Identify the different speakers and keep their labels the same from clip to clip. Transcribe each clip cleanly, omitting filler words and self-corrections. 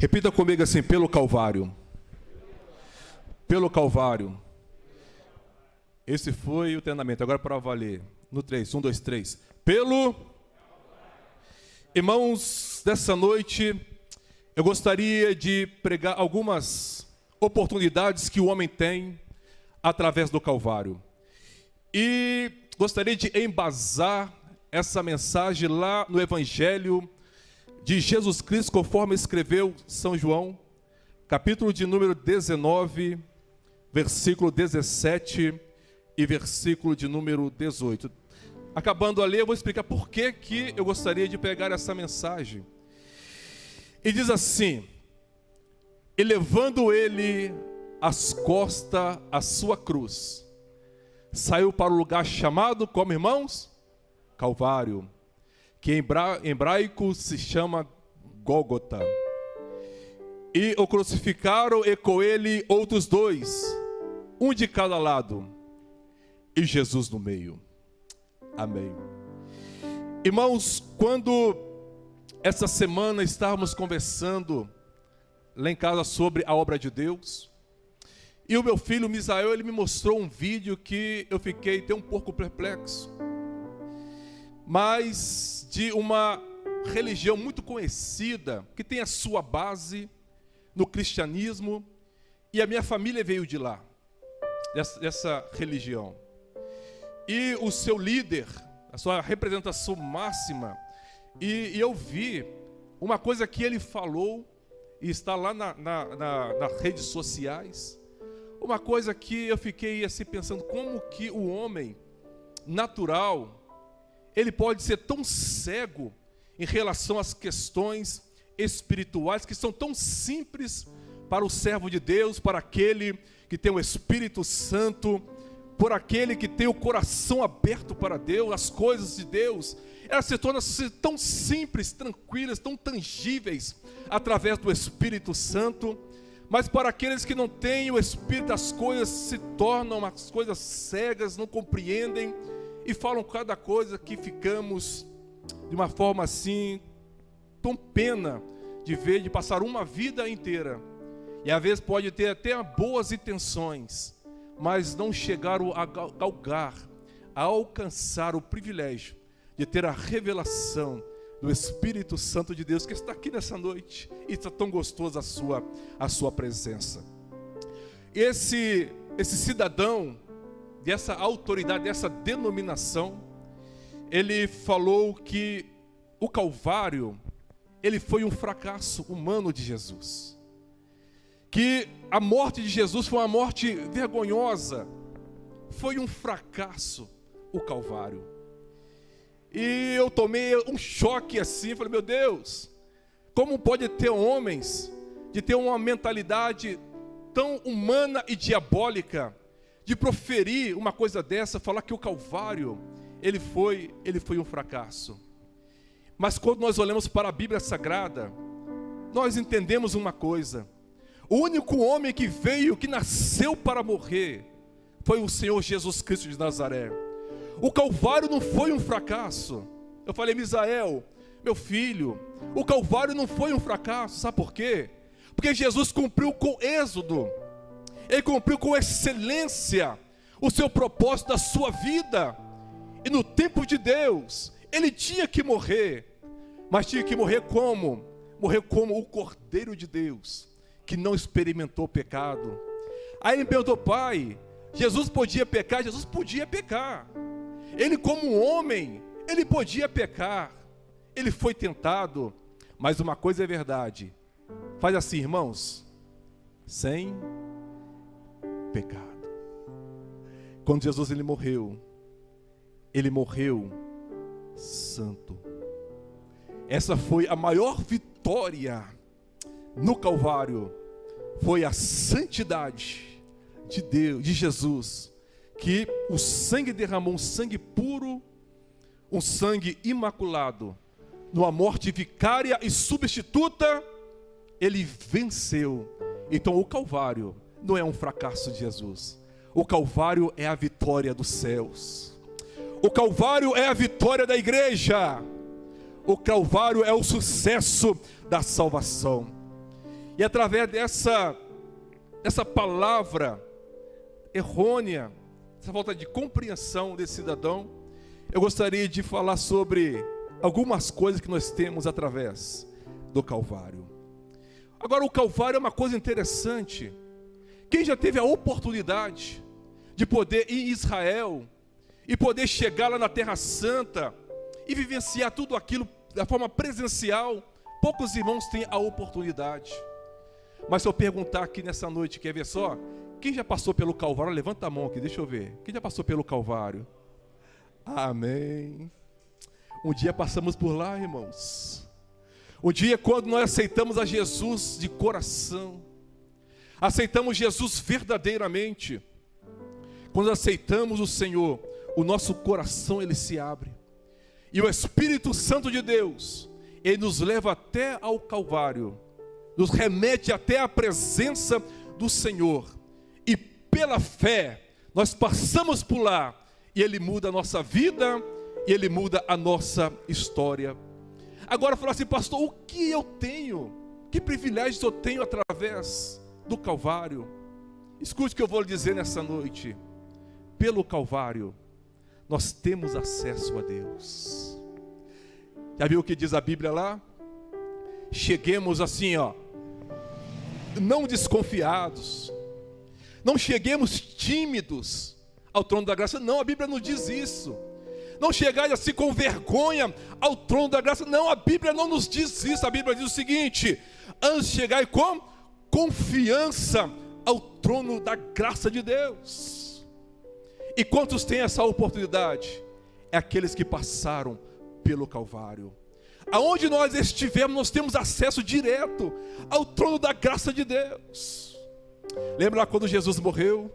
Speaker 1: Repita comigo assim: pelo Calvário. Pelo Calvário. Esse foi o treinamento. Agora para valer. No 3. 1, 2, 3. Pelo. Irmãos, dessa noite eu gostaria de pregar algumas oportunidades que o homem tem através do Calvário. E gostaria de embasar essa mensagem lá no Evangelho de Jesus Cristo, conforme escreveu São João, capítulo de número 19, versículo 17 e versículo de número 18. Acabando a ler, eu vou explicar por que eu gostaria de pegar essa mensagem. E diz assim: e levando ele às costas a sua cruz, saiu para o lugar chamado, como irmãos? Calvário, que em hebraico se chama Gólgota. E o crucificaram, e com ele outros dois, um de cada lado, e Jesus no meio. Amém. Irmãos, quando essa semana estávamos conversando lá em casa sobre a obra de Deus, e o meu filho Misael, ele me mostrou um vídeo que eu fiquei até um pouco perplexo, mas de uma religião muito conhecida, que tem a sua base no cristianismo, e a minha família veio de lá, dessa religião. E o seu líder, a sua representação máxima, e eu vi uma coisa que ele falou, e está lá nas redes sociais, uma coisa que eu fiquei assim pensando, como que o homem natural, ele pode ser tão cego em relação às questões espirituais, que são tão simples para o servo de Deus, para aquele que tem o Espírito Santo, por aquele que tem o coração aberto para Deus, as coisas de Deus, elas se tornam tão simples, tranquilas, tão tangíveis, através do Espírito Santo. Mas para aqueles que não têm o Espírito, as coisas se tornam as coisas cegas, não compreendem, e falam cada coisa que ficamos, de uma forma assim, tão pena de ver, de passar uma vida inteira, e às vezes pode ter até boas intenções, mas não chegaram a galgar, a alcançar o privilégio de ter a revelação do Espírito Santo de Deus, que está aqui nessa noite, e está tão gostoso a sua presença. Esse cidadão, dessa autoridade, dessa denominação, ele falou que o Calvário, ele foi um fracasso humano de Jesus, que a morte de Jesus foi uma morte vergonhosa, foi um fracasso o Calvário. E eu tomei um choque assim, falei, meu Deus, como pode ter homens de ter uma mentalidade tão humana e diabólica, de proferir uma coisa dessa, falar que o Calvário, ele foi um fracasso. Mas quando nós olhamos para a Bíblia Sagrada, nós entendemos uma coisa: o único homem que veio, que nasceu para morrer, foi o Senhor Jesus Cristo de Nazaré. O Calvário não foi um fracasso. Eu falei, Misael, meu filho, o Calvário não foi um fracasso. Sabe por quê? Porque Jesus cumpriu com êxodo, ele cumpriu com excelência o seu propósito da sua vida. E no tempo de Deus, ele tinha que morrer, mas tinha que morrer como? Morrer como o Cordeiro de Deus, que não experimentou pecado. Aí ele me perguntou, pai, Jesus podia pecar? Jesus podia pecar. Ele, como homem, ele podia pecar. Ele foi tentado. Mas uma coisa é verdade. Faz assim, irmãos, sem pecado. Quando Jesus ele morreu santo. Essa foi a maior vitória no Calvário. Foi a santidade de Deus, de Jesus, que o sangue derramou, um sangue puro, um sangue imaculado, numa morte vicária e substituta, ele venceu. Então o Calvário não é um fracasso de Jesus, o Calvário é a vitória dos céus, o Calvário é a vitória da igreja, o Calvário é o sucesso da salvação. E através dessa palavra errônea, essa falta de compreensão desse cidadão, eu gostaria de falar sobre algumas coisas que nós temos através do Calvário. Agora, o Calvário é uma coisa interessante. Quem já teve a oportunidade de poder ir em Israel e poder chegar lá na Terra Santa e vivenciar tudo aquilo da forma presencial, poucos irmãos têm a oportunidade. Mas se eu perguntar aqui nessa noite, quer ver só? Quem já passou pelo Calvário? Levanta a mão aqui, deixa eu ver. Quem já passou pelo Calvário? Amém. Um dia passamos por lá, irmãos. Um dia quando nós aceitamos a Jesus de coração, aceitamos Jesus verdadeiramente, quando aceitamos o Senhor, o nosso coração ele se abre. E o Espírito Santo de Deus, ele nos leva até ao Calvário, nos remete até a presença do Senhor. E pela fé, nós passamos por lá, e ele muda a nossa vida, e ele muda a nossa história. Agora fala assim, pastor, o que eu tenho? Que privilégios eu tenho através do Calvário? Escute o que eu vou lhe dizer nessa noite. Pelo Calvário, nós temos acesso a Deus. Já viu o que diz a Bíblia lá? Cheguemos assim, não desconfiados. Não cheguemos tímidos ao trono da graça. Não, a Bíblia não diz isso. Não chegai assim com vergonha ao trono da graça. Não, a Bíblia não nos diz isso. A Bíblia diz o seguinte: antes chegai com confiança ao trono da graça de Deus. E quantos têm essa oportunidade? É aqueles que passaram pelo Calvário. Aonde nós estivermos, nós temos acesso direto ao trono da graça de Deus. Lembra lá quando Jesus morreu?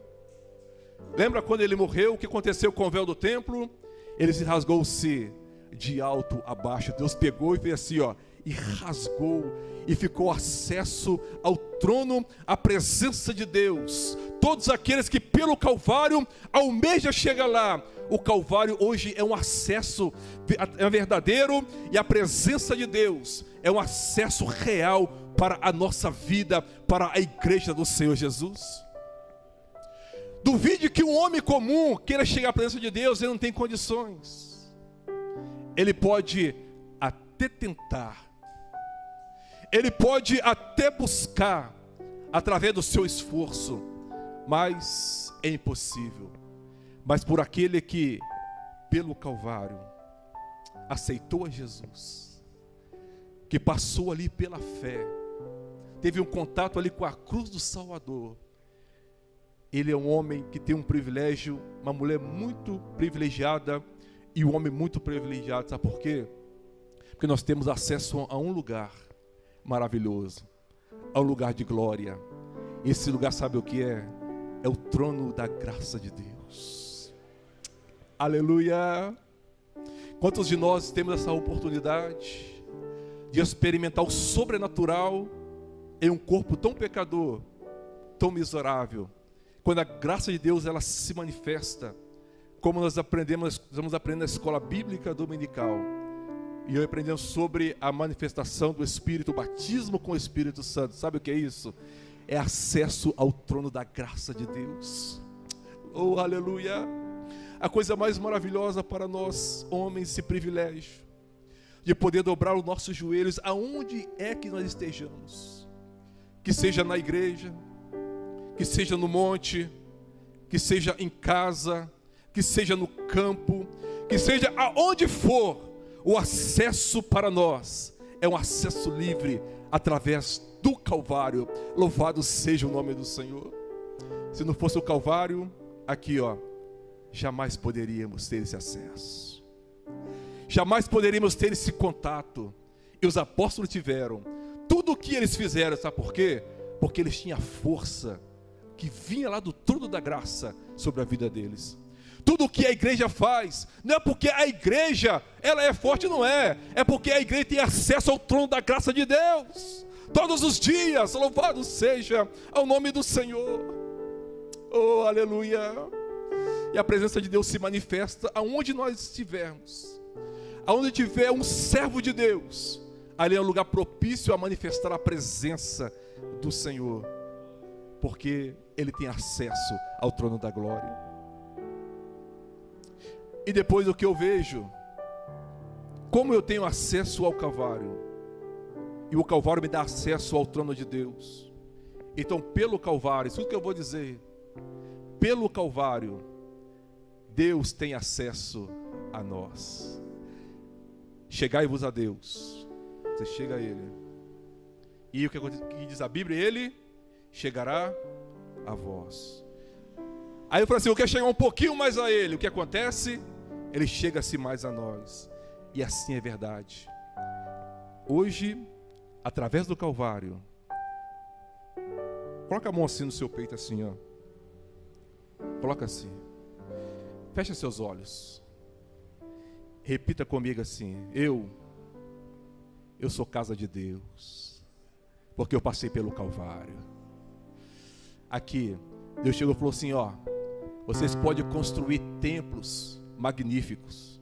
Speaker 1: Lembra quando ele morreu? O que aconteceu com o véu do templo? Ele se rasgou-se de alto a baixo. Deus pegou e fez assim, e rasgou, e ficou acesso ao trono, à presença de Deus. Todos aqueles que pelo Calvário almejam chegar lá. O Calvário hoje é um acesso verdadeiro, e a presença de Deus é um acesso real para a nossa vida, para a igreja do Senhor Jesus. Duvide que um homem comum queira chegar à presença de Deus, ele não tem condições. Ele pode até tentar, ele pode até buscar através do seu esforço, mas é impossível. Mas por aquele que pelo Calvário aceitou a Jesus, que passou ali pela fé, teve um contato ali com a cruz do Salvador, ele é um homem que tem um privilégio, uma mulher muito privilegiada e um homem muito privilegiado. Sabe por quê? Porque nós temos acesso a um lugar maravilhoso, a um lugar de glória. Esse lugar, sabe o que é? É o trono da graça de Deus. Aleluia! Quantos de nós temos essa oportunidade de experimentar o sobrenatural em um corpo tão pecador, tão miserável? Quando a graça de Deus ela se manifesta, como nós vamos aprender na escola bíblica dominical, e eu aprendendo sobre a manifestação do Espírito, o batismo com o Espírito Santo. Sabe o que é isso? É acesso ao trono da graça de Deus. Oh, aleluia! A coisa mais maravilhosa para nós, homens, esse privilégio de poder dobrar os nossos joelhos aonde é que nós estejamos, que seja na igreja, que seja no monte, que seja em casa, que seja no campo, que seja aonde for, o acesso para nós é um acesso livre através do Calvário. Louvado seja o nome do Senhor. Se não fosse o Calvário, aqui jamais poderíamos ter esse acesso, jamais poderíamos ter esse contato. E os apóstolos tiveram tudo o que eles fizeram, sabe por quê? Porque eles tinham a força que vinha lá do trono da graça sobre a vida deles. Tudo o que a igreja faz, não é porque a igreja ela é forte, não é. É porque a igreja tem acesso ao trono da graça de Deus. Todos os dias, louvado seja ao nome do Senhor. Oh, aleluia. E a presença de Deus se manifesta aonde nós estivermos. Aonde tiver um servo de Deus, ali é um lugar propício a manifestar a presença do Senhor, porque Ele tem acesso ao trono da glória. E depois o que eu vejo, como eu tenho acesso ao Calvário, e o Calvário me dá acesso ao trono de Deus. Então, pelo Calvário, isso é o que eu vou dizer, pelo Calvário, Deus tem acesso a nós. Chegai-vos a Deus. Você chega a Ele. E o que diz a Bíblia? Ele chegará a vós. Aí eu falo assim, eu quero chegar um pouquinho mais a Ele. O que acontece? Ele chega-se mais a nós. E assim é verdade. Hoje, através do Calvário, coloca a mão assim no seu peito, assim, ó. Coloca assim. Fecha seus olhos. Repita comigo assim: eu sou casa de Deus, porque eu passei pelo Calvário. Aqui, Deus chegou e falou assim, ó, vocês podem construir templos magníficos.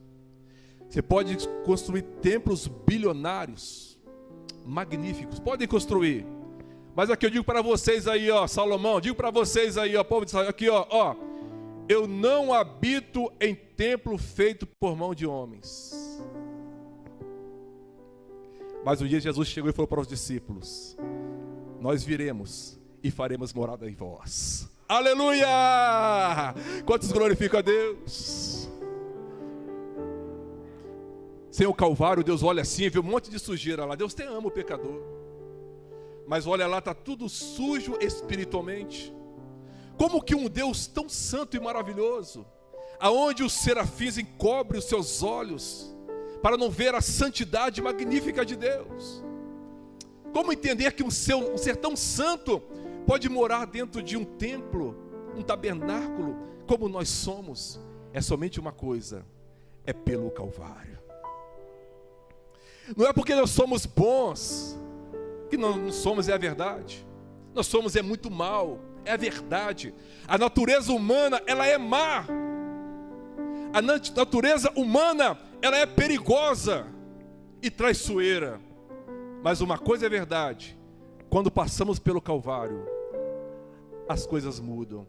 Speaker 1: Você pode construir templos bilionários, magníficos. Podem construir. Mas aqui eu digo para vocês aí, ó, Salomão, digo para vocês aí, ó, povo de Israel, aqui, ó, eu não habito em templo feito por mão de homens. Mas um dia Jesus chegou e falou para os discípulos: nós viremos e faremos morada em vós. Aleluia! Quantos glorificam a Deus? Sem o Calvário, Deus olha assim, vê um monte de sujeira lá. Deus até ama o pecador. Mas olha lá, está tudo sujo espiritualmente. Como que um Deus tão santo e maravilhoso, aonde os serafins encobrem os seus olhos, para não ver a santidade magnífica de Deus? Como entender que um ser tão santo pode morar dentro de um templo, um tabernáculo, como nós somos? É somente uma coisa, é pelo Calvário. Não é porque nós somos bons, que não somos, é a verdade. Nós somos é muito mal, é a verdade. A natureza humana, ela é má. A natureza humana, ela é perigosa e traiçoeira. Mas uma coisa é verdade: quando passamos pelo Calvário, as coisas mudam.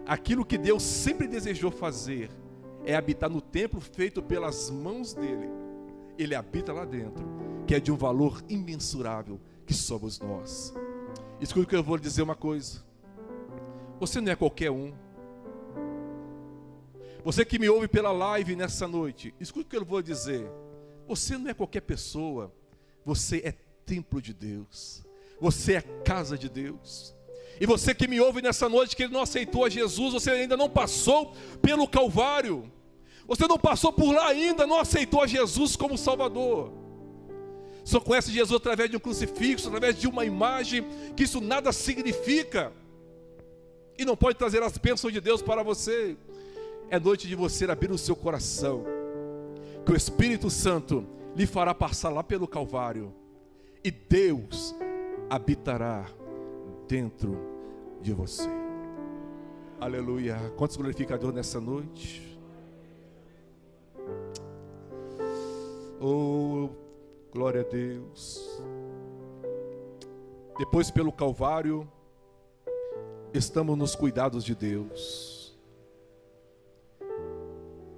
Speaker 1: Aquilo que Deus sempre desejou fazer é habitar no templo feito pelas mãos dele. Ele habita lá dentro, que é de um valor imensurável, que somos nós. Escuta que eu vou lhe dizer uma coisa: você não é qualquer um. Você que me ouve pela live nessa noite, escuta o que eu vou dizer: você não é qualquer pessoa. Você é templo de Deus. Você é casa de Deus. E você que me ouve nessa noite, que não aceitou a Jesus, você ainda não passou pelo Calvário. Você não passou por lá ainda, não aceitou a Jesus como Salvador. Só conhece Jesus através de um crucifixo, através de uma imagem, que isso nada significa. E não pode trazer as bênçãos de Deus para você. É noite de você abrir o seu coração, que o Espírito Santo lhe fará passar lá pelo Calvário, e Deus habitará dentro de você. Aleluia. Quantos glorificadores nessa noite? Oh, glória a Deus. Depois, pelo Calvário, estamos nos cuidados de Deus.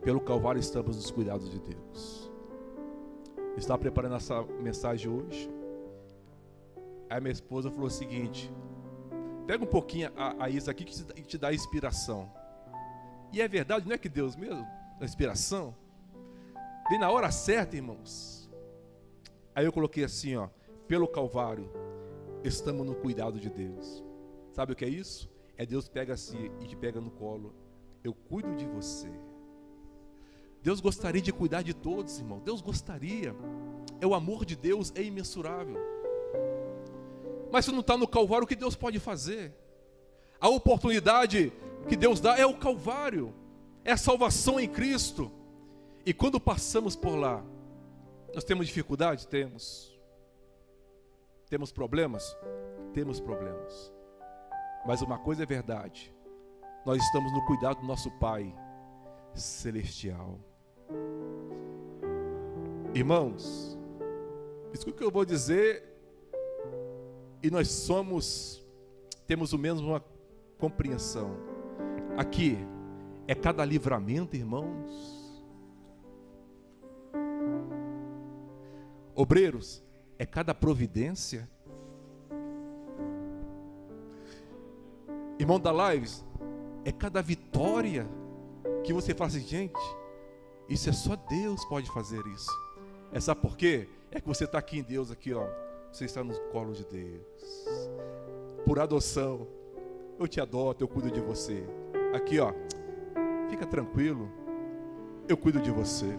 Speaker 1: Pelo Calvário estamos nos cuidados de Deus. Estava preparando essa mensagem hoje. Aí minha esposa falou o seguinte: pega um pouquinho a Isa aqui que te dá inspiração. E é verdade, não é que Deus mesmo dá inspiração? Vem na hora certa, irmãos. Aí eu coloquei assim, ó: pelo Calvário estamos no cuidado de Deus. Sabe o que é isso? É Deus pega assim e te pega no colo. Eu cuido de você. Deus gostaria de cuidar de todos, irmão. Deus gostaria. É o amor de Deus, é imensurável. Mas se não está no Calvário, o que Deus pode fazer? A oportunidade que Deus dá é o Calvário. É a salvação em Cristo. E quando passamos por lá, nós temos dificuldade? Temos. Temos problemas? Temos problemas. Mas uma coisa é verdade: nós estamos no cuidado do nosso Pai Celestial. Irmãos, escuta o que eu vou dizer, e nós temos o mesmo compreensão. Aqui é cada livramento, irmãos. Obreiros, é cada providência. Irmão da Lives, é cada vitória que você fala assim, gente, isso é só Deus pode fazer isso. É, sabe por quê? É que você está aqui em Deus, aqui ó, você está no colo de Deus, por adoção. Eu te adoto, eu cuido de você. Aqui ó, fica tranquilo, eu cuido de você.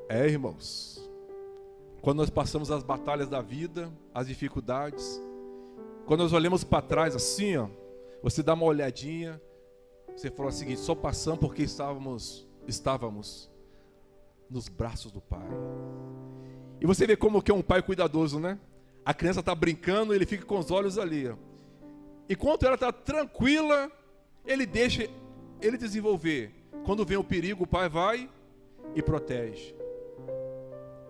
Speaker 1: É, irmãos, quando nós passamos as batalhas da vida, as dificuldades, quando nós olhamos para trás assim, ó, você dá uma olhadinha, você fala o seguinte, só passamos porque estávamos nos braços do Pai. E você vê como que é um pai cuidadoso, né? A criança está brincando, ele fica com os olhos ali, ó. Enquanto ela está tranquila, ele deixa ele desenvolver. Quando vem o perigo, o pai vai e protege.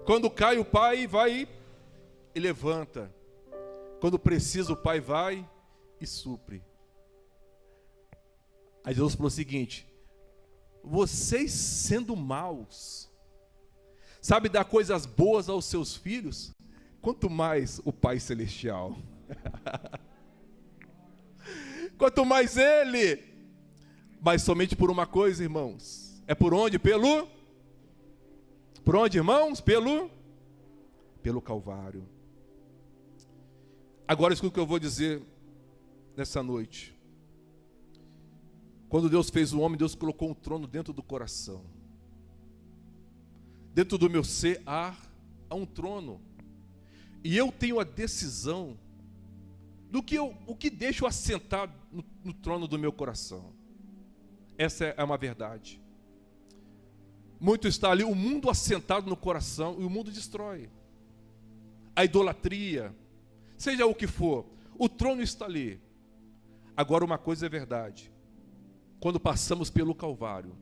Speaker 1: Quando cai, o pai vai e levanta. Quando precisa, o pai vai e supre. Aí Jesus falou o seguinte, vocês sendo maus, sabe dar coisas boas aos seus filhos? Quanto mais o Pai Celestial. Quanto mais Ele. Mas somente por uma coisa, irmãos. É por onde? Por onde, irmãos? Pelo Calvário. Agora escuta o que eu vou dizer nessa noite. Quando Deus fez o homem, Deus colocou um trono dentro do coração. Dentro do meu ser há um trono. E eu tenho a decisão o que deixo assentar no trono do meu coração. Essa é uma verdade. Muito está ali, o mundo assentado no coração, e o mundo destrói. A idolatria, seja o que for, o trono está ali. Agora uma coisa é verdade. Quando passamos pelo Calvário,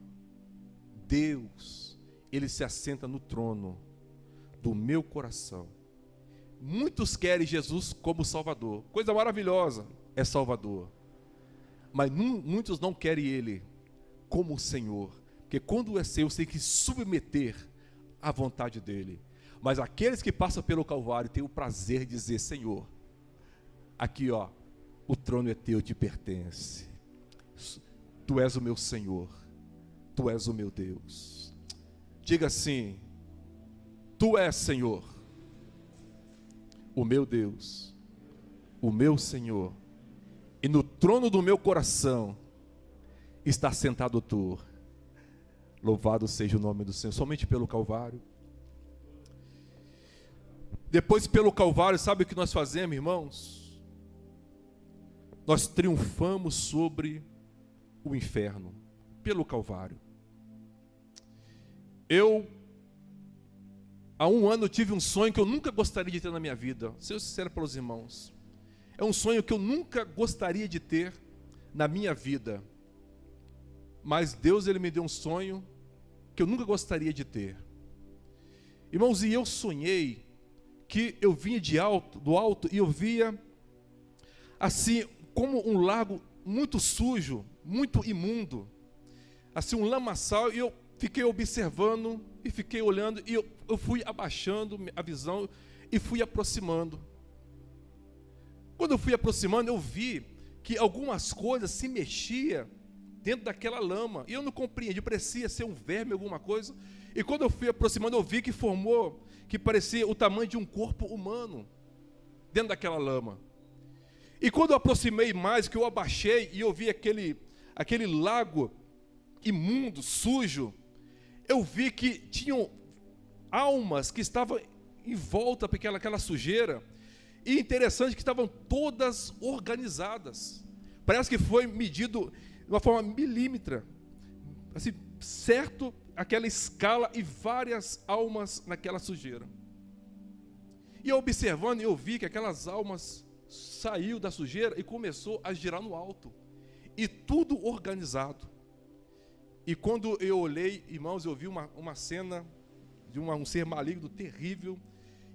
Speaker 1: Deus, Ele se assenta no trono do meu coração. Muitos querem Jesus como Salvador. Coisa maravilhosa, é Salvador. Mas muitos não querem Ele como Senhor. Porque quando é Senhor, você tem que submeter à vontade dEle. Mas aqueles que passam pelo Calvário têm o prazer de dizer, Senhor, aqui ó, o trono é teu, te pertence. Tu és o meu Senhor, Tu és o meu Deus. Diga assim, Tu és Senhor, o meu Deus, o meu Senhor, e no trono do meu coração está sentado Tu. Louvado seja o nome do Senhor, somente pelo Calvário. Depois pelo Calvário, sabe o que nós fazemos, irmãos? Nós triunfamos sobre o inferno, pelo Calvário. Há um ano, tive um sonho que eu nunca gostaria de ter na minha vida. Ser sincero para os irmãos. É um sonho que eu nunca gostaria de ter na minha vida. Mas Deus, Ele me deu um sonho que eu nunca gostaria de ter. Irmãos, e eu sonhei que eu vinha do alto e eu via assim, como um lago muito sujo, muito imundo, assim um lamaçal, e eu fiquei observando e fiquei olhando, e eu fui abaixando a visão e fui aproximando. Quando eu fui aproximando, eu vi que algumas coisas se mexiam dentro daquela lama, e eu não compreendi, parecia ser um verme, alguma coisa, e quando eu fui aproximando, eu vi que parecia o tamanho de um corpo humano, dentro daquela lama. E quando eu aproximei mais, que eu abaixei, e eu vi aquele lago imundo, sujo, eu vi que tinham almas que estavam em volta para aquela sujeira, e interessante que estavam todas organizadas. Parece que foi medido de uma forma milímetra, assim, certo, aquela escala, e várias almas naquela sujeira. E eu observando, eu vi que aquelas almas saiu da sujeira e começou a girar no alto, e tudo organizado. E quando eu olhei, irmãos, eu vi uma cena de um ser maligno terrível,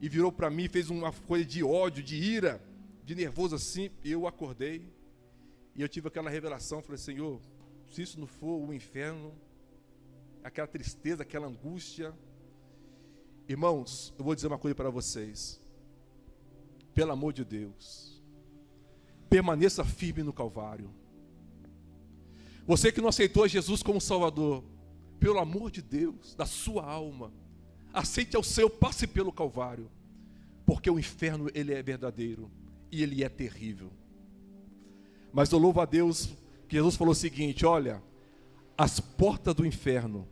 Speaker 1: e virou para mim, fez uma coisa de ódio, de ira, de nervoso assim. Eu acordei, e eu tive aquela revelação, falei, Senhor, se isso não for o inferno, aquela tristeza, aquela angústia. Irmãos, eu vou dizer uma coisa para vocês, pelo amor de Deus, permaneça firme no Calvário. Você que não aceitou Jesus como Salvador, pelo amor de Deus, da sua alma, aceite ao seu, passe pelo Calvário, porque o inferno, ele é verdadeiro e ele é terrível. Mas eu louvo a Deus que Jesus falou o seguinte, olha, as portas do inferno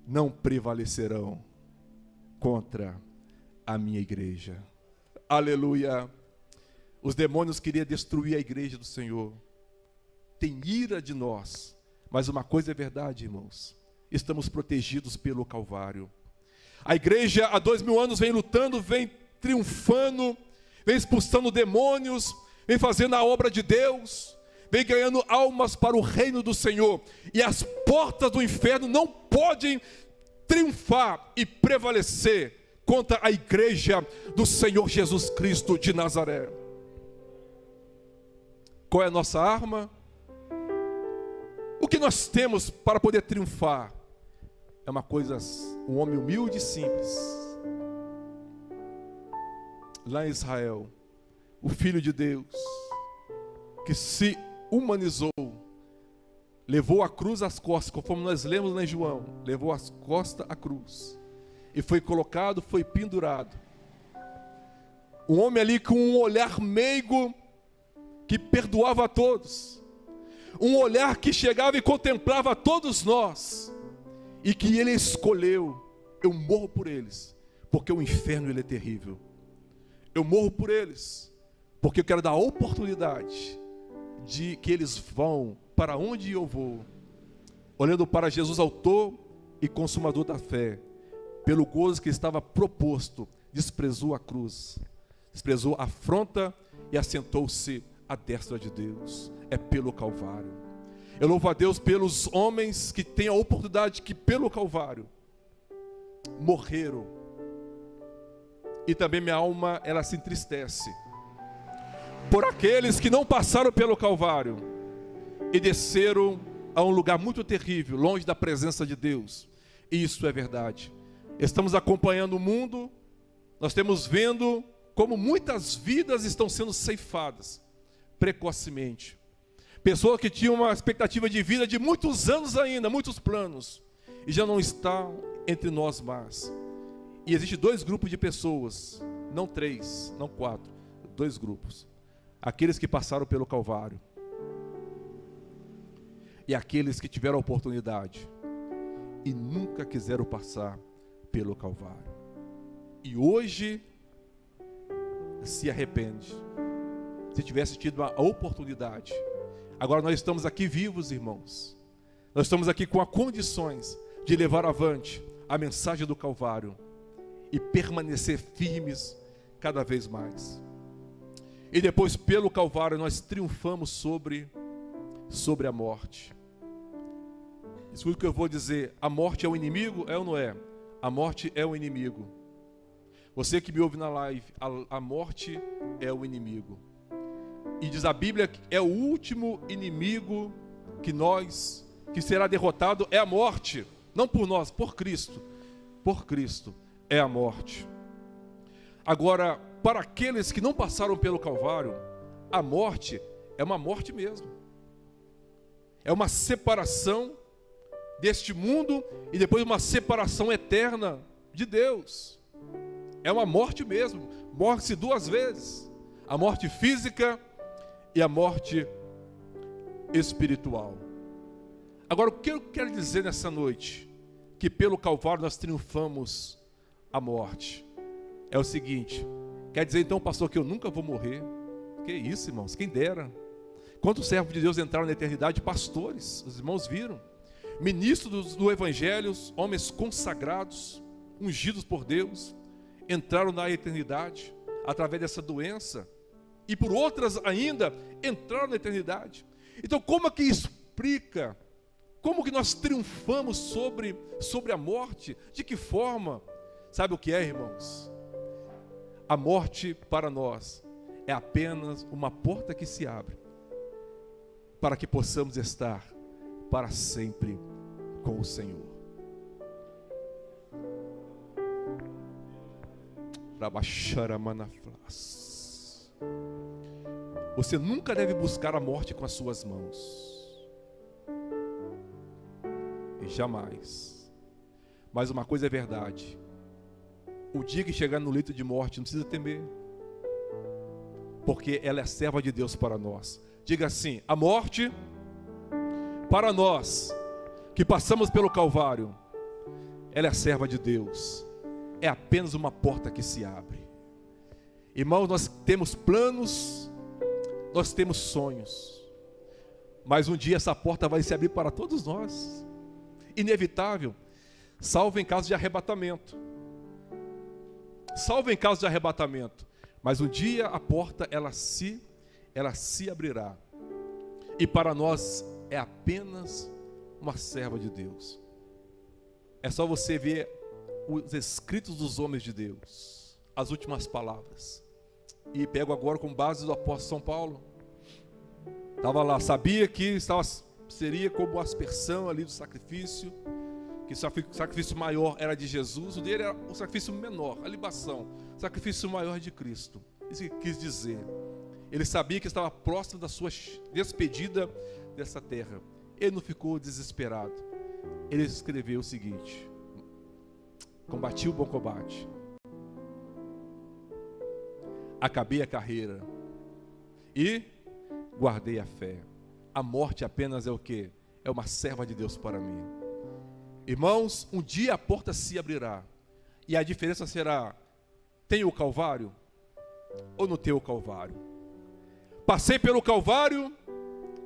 Speaker 1: não prevalecerão contra a minha igreja. Aleluia. Os demônios queriam destruir a igreja do Senhor, tem ira de nós, mas uma coisa é verdade, irmãos, estamos protegidos pelo Calvário. A igreja há 2000 anos vem lutando, vem triunfando, vem expulsando demônios, vem fazendo a obra de Deus, vem ganhando almas para o reino do Senhor, e as portas do inferno não podem triunfar e prevalecer contra a igreja do Senhor Jesus Cristo de Nazaré. Qual é a nossa arma? O que nós temos para poder triunfar? É uma coisa, um homem humilde e simples. Lá em Israel, o Filho de Deus, que se humanizou, levou a cruz às costas, conforme nós lemos lá em João, levou às costas a cruz, e foi colocado, foi pendurado. Um homem ali com um olhar meigo, que perdoava a todos, um olhar que chegava e contemplava a todos nós, e que ele escolheu, eu morro por eles, porque o inferno ele é terrível. Eu morro por eles, porque eu quero dar a oportunidade de que eles vão para onde eu vou, olhando para Jesus, autor e consumador da fé, pelo gozo que estava proposto, desprezou a cruz, desprezou a afronta e assentou-se à destra de Deus. É pelo Calvário. Eu louvo a Deus pelos homens que têm a oportunidade, que pelo Calvário morreram, e também minha alma ela se entristece por aqueles que não passaram pelo Calvário e desceram a um lugar muito terrível, longe da presença de Deus. E isso é verdade. Estamos acompanhando o mundo, nós estamos vendo como muitas vidas estão sendo ceifadas precocemente. Pessoas que tinham uma expectativa de vida de muitos anos ainda, muitos planos, e já não estão entre nós mais. E existem dois grupos de pessoas, não 3, não 4, 2 grupos. Aqueles que passaram pelo Calvário e aqueles que tiveram a oportunidade e nunca quiseram passar pelo Calvário. E hoje se arrepende. Se tivesse tido a oportunidade. Agora nós estamos aqui vivos, irmãos. Nós estamos aqui com as condições de levar avante a mensagem do Calvário e permanecer firmes cada vez mais. E depois, pelo Calvário, nós triunfamos sobre a morte. Escuta o que eu vou dizer. A morte é o inimigo? É ou não é? A morte é o inimigo. Você que me ouve na live, a morte é o inimigo. E diz a Bíblia que é o último inimigo que será derrotado é a morte. Não por nós, por Cristo. Por Cristo é a morte. Agora, para aqueles que não passaram pelo Calvário, a morte é uma morte mesmo. É uma separação deste mundo e depois uma separação eterna de Deus. É uma morte mesmo. Morre-se 2 vezes. A morte física e a morte espiritual. Agora, o que eu quero dizer nessa noite? Que pelo Calvário nós triunfamos a morte. É o seguinte, quer dizer então, pastor, que eu nunca vou morrer? Que isso, irmãos, quem dera. Quantos servos de Deus entraram na eternidade? Pastores, os irmãos viram. Ministros do Evangelho, homens consagrados, ungidos por Deus, entraram na eternidade através dessa doença. E por outras ainda, entraram na eternidade. Então como é que explica Como que nós triunfamos sobre a morte? De que forma? Sabe o que é, irmãos? A morte para nós é apenas uma porta que se abre para que possamos estar para sempre com o Senhor. Você nunca deve buscar a morte com as suas mãos. E jamais. Mas uma coisa é verdade. O dia que chegar no leito de morte, não precisa temer. Porque ela é serva de Deus para nós. Diga assim: a morte, para nós, que passamos pelo Calvário, ela é serva de Deus. É apenas uma porta que se abre. Irmãos, nós temos planos, nós temos sonhos. Mas um dia essa porta vai se abrir para todos nós. Inevitável, salvo em caso de arrebatamento. Salvo em caso de arrebatamento. Mas um dia a porta, ela se abrirá. E para nós é apenas uma serva de Deus. É só você ver os escritos dos homens de Deus, as últimas palavras. E pego agora com base do apóstolo São Paulo. Estava lá, sabia que seria como a aspersão ali do sacrifício, que o sacrifício maior era de Jesus, o dele era o sacrifício menor, a libação. O sacrifício maior é de Cristo. Isso que quis dizer. Ele sabia que estava próximo da sua despedida dessa terra. Ele não ficou desesperado. Ele escreveu o seguinte: combati o bom combate, acabei a carreira e guardei a fé. A morte apenas é o quê? É uma serva de Deus para mim. Irmãos, um dia a porta se abrirá. E a diferença será: tem o Calvário ou não tem o Calvário? Passei pelo Calvário,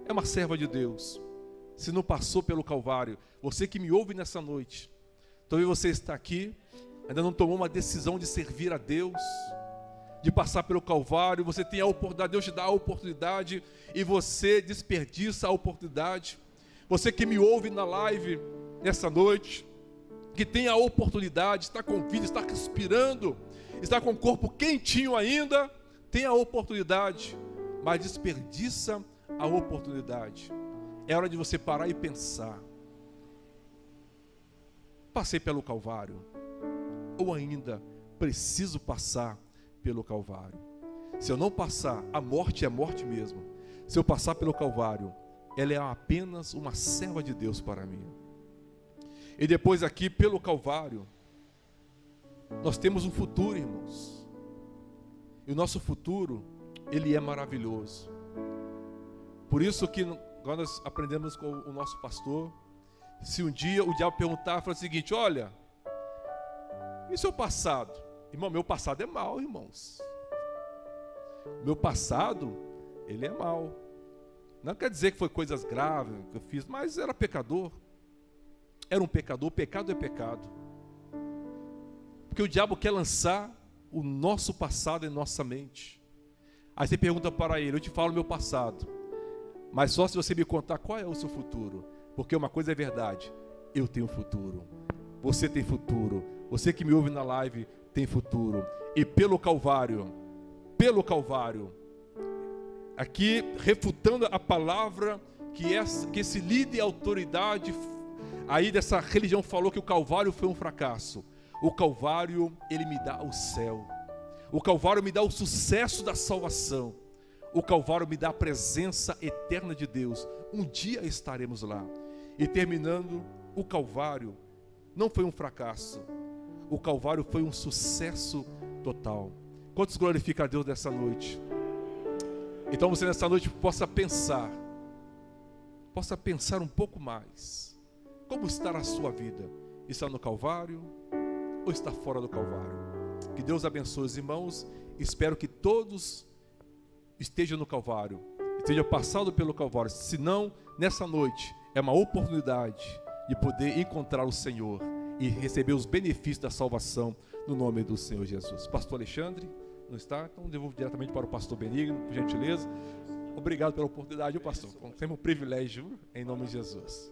Speaker 1: é uma serva de Deus. Se não passou pelo Calvário, você que me ouve nessa noite, talvez você está aqui, ainda não tomou uma decisão de servir a Deus, de passar pelo Calvário. Você tem a oportunidade, Deus te dá a oportunidade e você desperdiça a oportunidade. Você que me ouve na live nessa noite, que tem a oportunidade, está com vida, está respirando, está com o corpo quentinho ainda, tem a oportunidade, mas desperdiça a oportunidade. É hora de você parar e pensar: passei pelo Calvário, ou ainda preciso passar pelo Calvário? Se eu não passar, a morte é morte mesmo. Se eu passar pelo Calvário, ela é apenas uma serva de Deus para mim. E depois aqui, pelo Calvário, nós temos um futuro, irmãos. E o nosso futuro, ele é maravilhoso. Por isso que quando nós aprendemos com o nosso pastor, se um dia o diabo perguntar, fala o seguinte: olha, e seu passado? Irmão, meu passado é mau, irmãos. Meu passado, ele é mau. Não quer dizer que foi coisas graves que eu fiz, mas era pecador. Era um pecador, pecado é pecado. Porque o diabo quer lançar o nosso passado em nossa mente. Aí você pergunta para ele: eu te falo meu passado, mas só se você me contar qual é o seu futuro. Porque uma coisa é verdade: eu tenho futuro. Você tem futuro. Você que me ouve na live tem futuro. E pelo Calvário, aqui refutando a palavra que esse líder e autoridade aí dessa religião falou que o Calvário foi um fracasso. O Calvário, ele me dá o céu. O Calvário me dá o sucesso da salvação. O Calvário me dá a presença eterna de Deus. Um dia estaremos lá. E terminando, o Calvário não foi um fracasso. O Calvário foi um sucesso total. Quantos glorificam a Deus nessa noite? Então você nessa noite possa pensar um pouco mais. Como está a sua vida? Está no Calvário ou está fora do Calvário? Que Deus abençoe os irmãos. Espero que todos estejam no Calvário, estejam passando pelo Calvário. Se não, nessa noite é uma oportunidade de poder encontrar o Senhor e receber os benefícios da salvação no nome do Senhor Jesus. Pastor Alexandre não está? Então devolvo diretamente para o pastor Benigno, por gentileza. Obrigado pela oportunidade, pastor. Sempre um privilégio, em nome de Jesus.